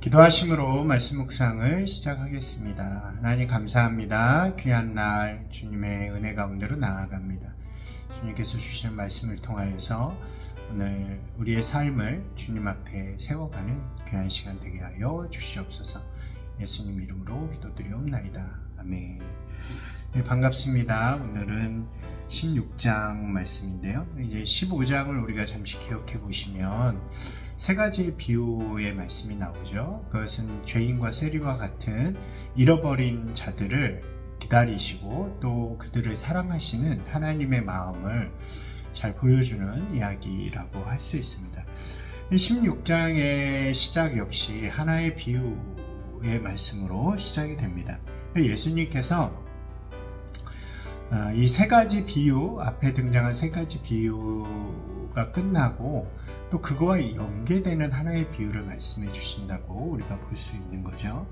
기도하심으로 말씀 묵상을 시작하겠습니다. 하나님 감사합니다. 귀한 날 주님의 은혜 가운데로 나아갑니다. 주님께서 주시는 말씀을 통하여서 오늘 우리의 삶을 주님 앞에 세워가는 귀한 시간 되게 하여 주시옵소서. 예수님 이름으로 기도드리옵나이다. 아멘. 네, 반갑습니다. 오늘은 16장 말씀인데요. 이제 15장을 우리가 잠시 기억해 보시면 세 가지 비유의 말씀이 나오죠. 그것은 죄인과 세리와 같은 잃어버린 자들을 기다리시고 또 그들을 사랑하시는 하나님의 마음을 잘 보여주는 이야기라고 할 수 있습니다. 16장의 시작 역시 하나의 비유의 말씀으로 시작이 됩니다. 예수님께서 이 세 가지 비유, 앞에 등장한 세 가지 비유가 끝나고 또 그거와 연계되는 하나의 비유를 말씀해 주신다고 우리가 볼 수 있는 거죠.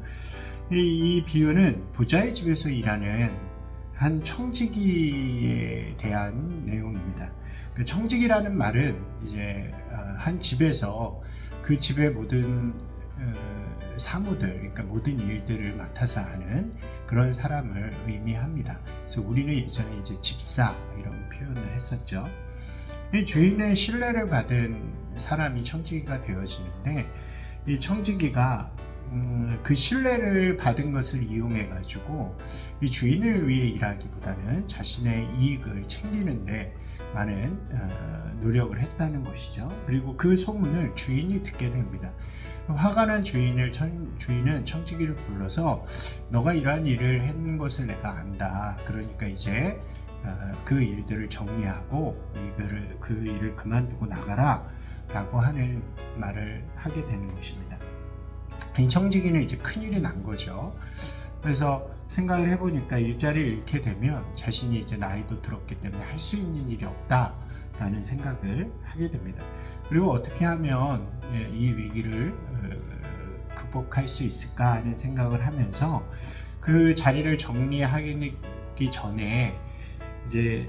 이 비유는 부자의 집에서 일하는 한 청지기에 대한 내용입니다. 그 청지기라는 말은 이제 한 집에서 그 집의 모든 사무들, 그러니까 모든 일들을 맡아서 하는 그런 사람을 의미합니다. 그래서 우리는 예전에 이제 집사 이런 표현을 했었죠. 이 주인의 신뢰를 받은 사람이 청지기가 되어지는데, 이 청지기가 그 신뢰를 받은 것을 이용해 가지고 이 주인을 위해 일하기보다는 자신의 이익을 챙기는데 많은 노력을 했다는 것이죠. 그리고 그 소문을 주인이 듣게 됩니다. 화가 난 주인은 청지기를 불러서 너가 이러한 일을 한 것을 내가 안다. 그러니까 이제 그 일들을 정리하고 그 일을 그만두고 나가라 라고 하는 말을 하게 되는 것입니다. 이 청지기는 이제 큰일이 난 거죠. 그래서 생각을 해보니까 일자리를 잃게 되면 자신이 이제 나이도 들었기 때문에 할 수 있는 일이 없다 라는 생각을 하게 됩니다. 그리고 어떻게 하면 이 위기를 극복할 수 있을까 하는 생각을 하면서 그 자리를 정리하기 전에 이제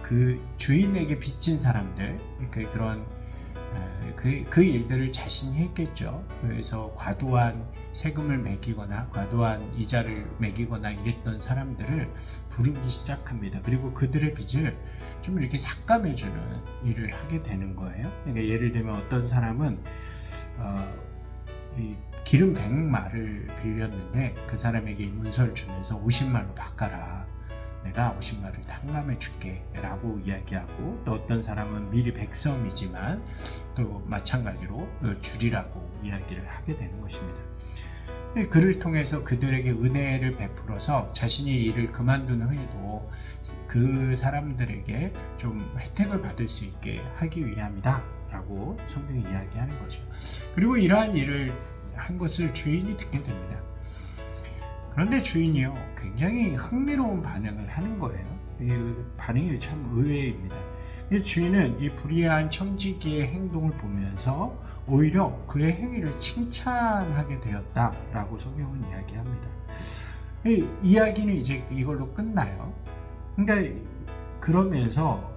그 주인에게 빚진 사람들, 그런 그 일들을 자신이 했겠죠. 그래서 과도한 세금을 매기거나 과도한 이자를 매기거나 이랬던 사람들을 부르기 시작합니다. 그리고 그들의 빚을 좀 이렇게 삭감해주는 일을 하게 되는 거예요. 그러니까 예를 들면 어떤 사람은 이 기름 100마를 빌렸는데 그 사람에게 이 문서를 주면서 50마로 바꿔라. 내가 50마를 탕감해 줄게 라고 이야기하고, 또 어떤 사람은 미리 100섬이지만 또 마찬가지로 줄이라고 이야기를 하게 되는 것입니다. 그를 통해서 그들에게 은혜를 베풀어서 자신이 일을 그만둔 후에도 그 사람들에게 좀 혜택을 받을 수 있게 하기 위함이다 라고 성경이 이야기하는 거죠. 그리고 이러한 일을 한 것을 주인이 듣게 됩니다. 그런데 주인이요, 굉장히 흥미로운 반응을 하는 거예요. 이 반응이 참 의외입니다. 주인은 이 불의한 청지기의 행동을 보면서 오히려 그의 행위를 칭찬하게 되었다라고 성경은 이야기합니다. 이 이야기는 이제 이걸로 끝나요. 그러니까 그러면서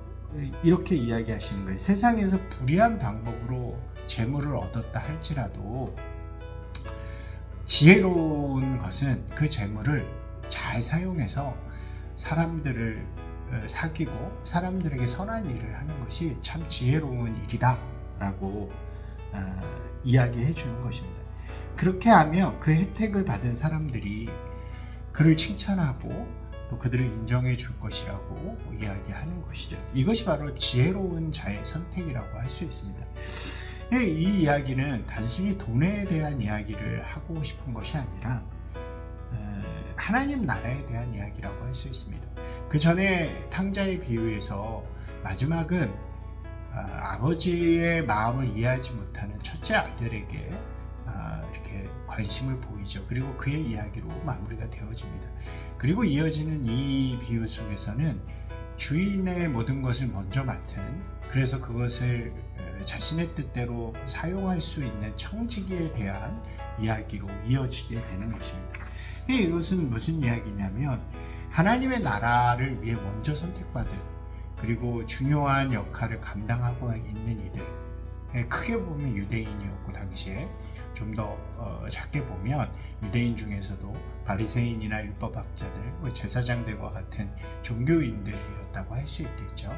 이렇게 이야기하시는 거예요. 세상에서 불의한 방법으로 재물을 얻었다 할지라도 지혜로운 것은 그 재물을 잘 사용해서 사람들을 사귀고 사람들에게 선한 일을 하는 것이 참 지혜로운 일이다 라고 이야기해 주는 것입니다. 그렇게 하면 그 혜택을 받은 사람들이 그를 칭찬하고 또 그들을 인정해 줄 것이라고 이야기하는 것이죠. 이것이 바로 지혜로운 자의 선택이라고 할 수 있습니다. 이 이야기는 단순히 돈에 대한 이야기를 하고 싶은 것이 아니라 하나님 나라에 대한 이야기라고 할 수 있습니다. 그 전에 탕자의 비유에서 마지막은 아버지의 마음을 이해하지 못하는 첫째 아들에게 이렇게 관심을 보이죠. 그리고 그의 이야기로 마무리가 되어집니다. 그리고 이어지는 이 비유 속에서는 주인의 모든 것을 먼저 맡은, 그래서 그것을 자신의 뜻대로 사용할 수 있는 청지기에 대한 이야기로 이어지게 되는 것입니다. 이것은 무슨 이야기냐면 하나님의 나라를 위해 먼저 선택받은, 그리고 중요한 역할을 감당하고 있는 이들, 크게 보면 유대인이었고 당시에 좀 더 작게 보면 유대인 중에서도 바리새인이나 율법학자들, 제사장들과 같은 종교인들이었다고 할 수 있겠죠.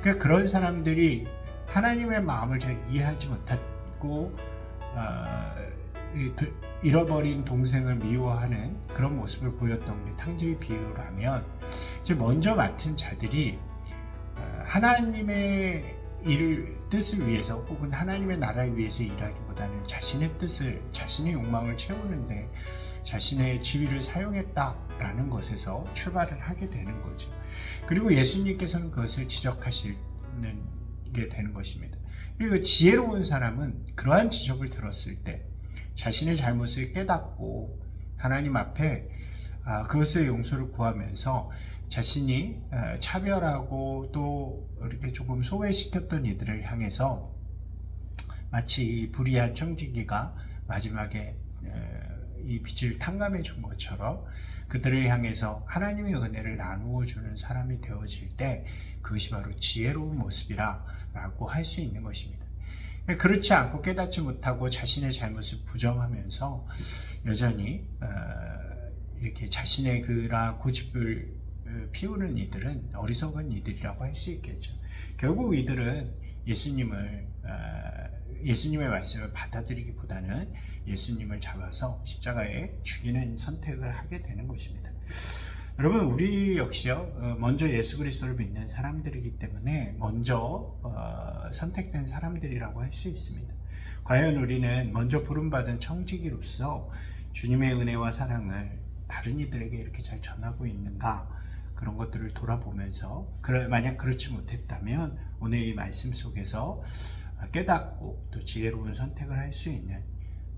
그러니까 그런 사람들이 하나님의 마음을 잘 이해하지 못하고 잃어버린 동생을 미워하는 그런 모습을 보였던 게 탕자의 비유라면, 이제 먼저 맡은 자들이 하나님의 뜻을 위해서 혹은 하나님의 나라를 위해서 일하기보다는 자신의 뜻을, 자신의 욕망을 채우는데 자신의 지위를 사용했다라는 것에서 출발을 하게 되는 거죠. 그리고 예수님께서는 그것을 지적하시는 게 되는 것입니다. 그리고 지혜로운 사람은 그러한 지적을 들었을 때 자신의 잘못을 깨닫고 하나님 앞에 그것의 용서를 구하면서 자신이 차별하고 또 이렇게 조금 소외시켰던 이들을 향해서 마치 불의한 청지기가 마지막에 이 빚을 탕감해 준 것처럼 그들을 향해서 하나님의 은혜를 나누어 주는 사람이 되어질 때 그것이 바로 지혜로운 모습이라고 할 수 있는 것입니다. 그렇지 않고 깨닫지 못하고 자신의 잘못을 부정하면서 여전히 이렇게 자신의 그러한 고집을 피우는 이들은 어리석은 이들이라고 할 수 있겠죠. 결국 이들은 예수님의 말씀을 받아들이기보다는 예수님을 잡아서 십자가에 죽이는 선택을 하게 되는 것입니다. 여러분, 우리 역시요, 먼저 예수 그리스도를 믿는 사람들이기 때문에 먼저 선택된 사람들이라고 할 수 있습니다. 과연 우리는 먼저 부름받은 청지기로서 주님의 은혜와 사랑을 다른 이들에게 이렇게 잘 전하고 있는가? 그런 것들을 돌아보면서 만약 그렇지 못했다면 오늘 이 말씀 속에서 깨닫고 또 지혜로운 선택을 할 수 있는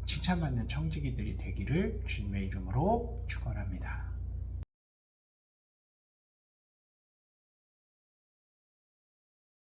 칭찬받는 청지기들이 되기를 주님의 이름으로 축원합니다.